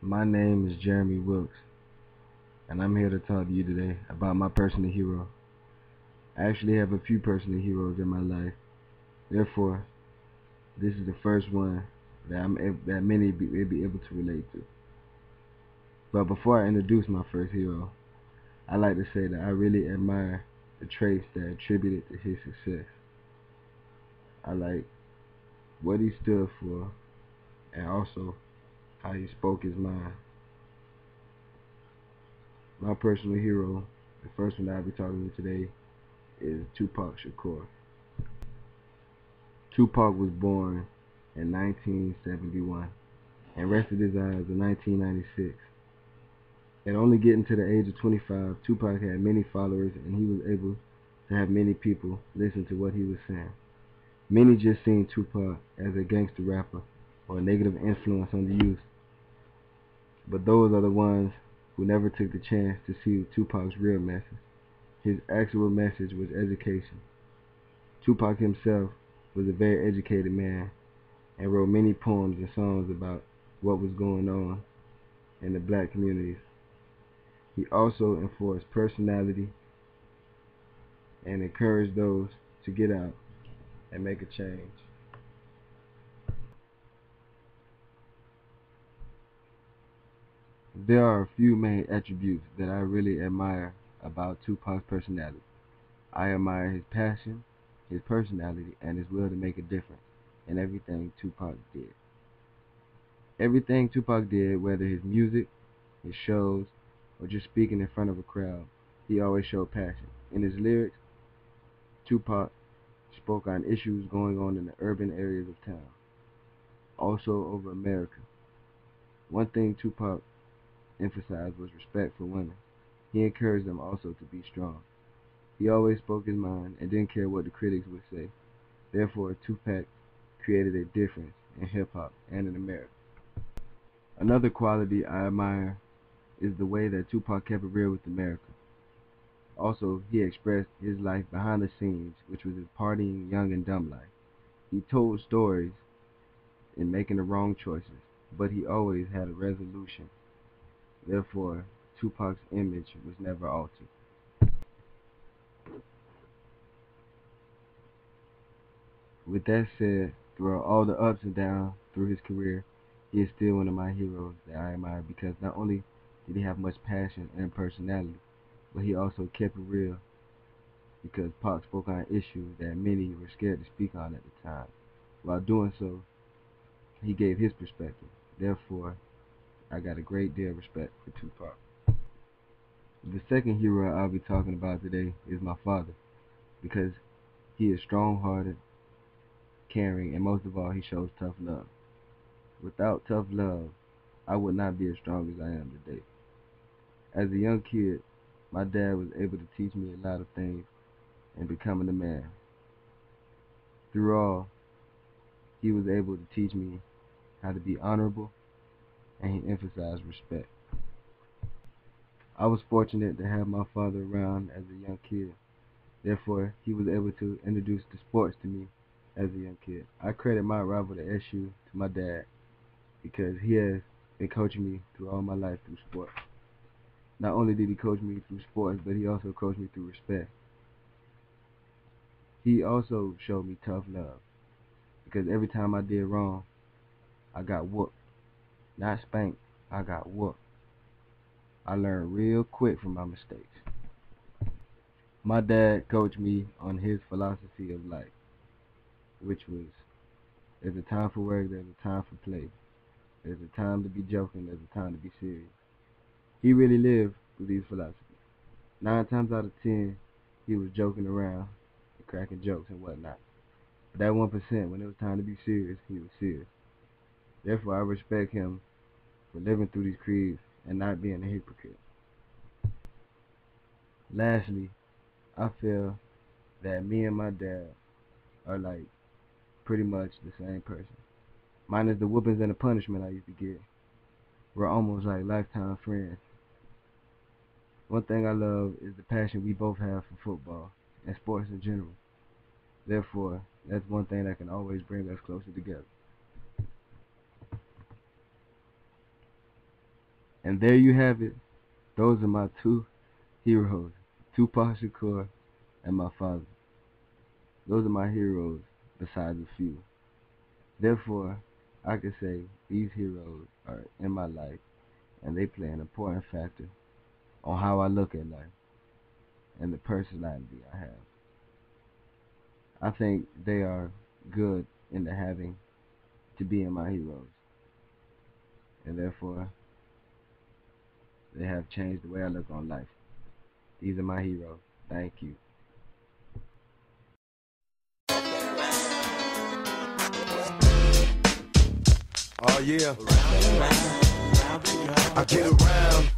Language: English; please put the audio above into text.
My name is Jeremy Wilkes, and I'm here to talk to you today about my personal hero. I actually have a few personal heroes in my life. Therefore, this is the first one that many may be able to relate to. But before I introduce my first hero, I like to say that I really admire the traits that attributed to his success. I like what he stood for and also how he spoke his mind. My personal hero, the first one I'll be talking about today, is Tupac Shakur. Tupac was born in 1971 and rested his eyes in 1996. At only getting to the age of 25, Tupac had many followers and he was able to have many people listen to what he was saying. Many just seen Tupac as a gangster rapper or a negative influence on the youth, but those are the ones who never took the chance to see Tupac's real message. His actual message was education. Tupac himself was a very educated man and wrote many poems and songs about what was going on in the black communities. He also enforced personality and encouraged those to get out and make a change. There are a few main attributes that I really admire about Tupac's personality. I admire his passion, his personality, and his will to make a difference in everything Tupac did. Everything Tupac did, whether his music, his shows, or just speaking in front of a crowd, he always showed passion. In his lyrics, Tupac spoke on issues going on in the urban areas of town, also over America. One thing Tupac emphasized was respect for women. He encouraged them also to be strong. He always spoke his mind and didn't care what the critics would say. Therefore, Tupac created a difference in hip-hop and in America. Another quality I admire is the way that Tupac kept it real with America. Also, he expressed his life behind the scenes, which was his partying, young and dumb life. He told stories in making the wrong choices, but he always had a resolution. Therefore, Tupac's image was never altered. With that said, throughout all the ups and downs through his career, he is still one of my heroes that I admire because not only did he have much passion and personality, but he also kept it real because Pac spoke on issues that many were scared to speak on at the time. While doing so, he gave his perspective. Therefore, I got a great deal of respect for Tupac. The second hero I'll be talking about today is my father because he is strong-hearted, caring, and most of all, he shows tough love. Without tough love, I would not be as strong as I am today. As a young kid, my dad was able to teach me a lot of things in becoming a man. Through all, he was able to teach me how to be honorable, and he emphasized respect. I was fortunate to have my father around as a young kid. Therefore, he was able to introduce the sports to me as a young kid. I credit my arrival to SU to my dad because he has been coaching me through all my life through sports. Not only did he coach me through sports, but he also coached me through respect. He also showed me tough love because every time I did wrong, I got whooped. Not spanked, I got whooped. I learned real quick from my mistakes. My dad coached me on his philosophy of life, which was there's a time for work, there's a time for play. There's a time to be joking, there's a time to be serious. He really lived through these philosophies. 9 times out of 10, he was joking around and cracking jokes and whatnot. But that 1%, when it was time to be serious, he was serious. Therefore, I respect him for living through these creeds and not being a hypocrite. Lastly, I feel that me and my dad are like pretty much the same person. Minus the whoopings and the punishment I used to get. We're almost like lifetime friends. One thing I love is the passion we both have for football and sports in general. Therefore, that's one thing that can always bring us closer together. And there you have it. Those are my two heroes, Tupac Shakur and my father. Those are my heroes, besides a few. Therefore, I can say these heroes are in my life, and they play an important factor on how I look at life and the personality I have. I think they are good into having to being my heroes, and therefore they have changed the way I look on life. These are my heroes. Thank you. Oh yeah. I get around.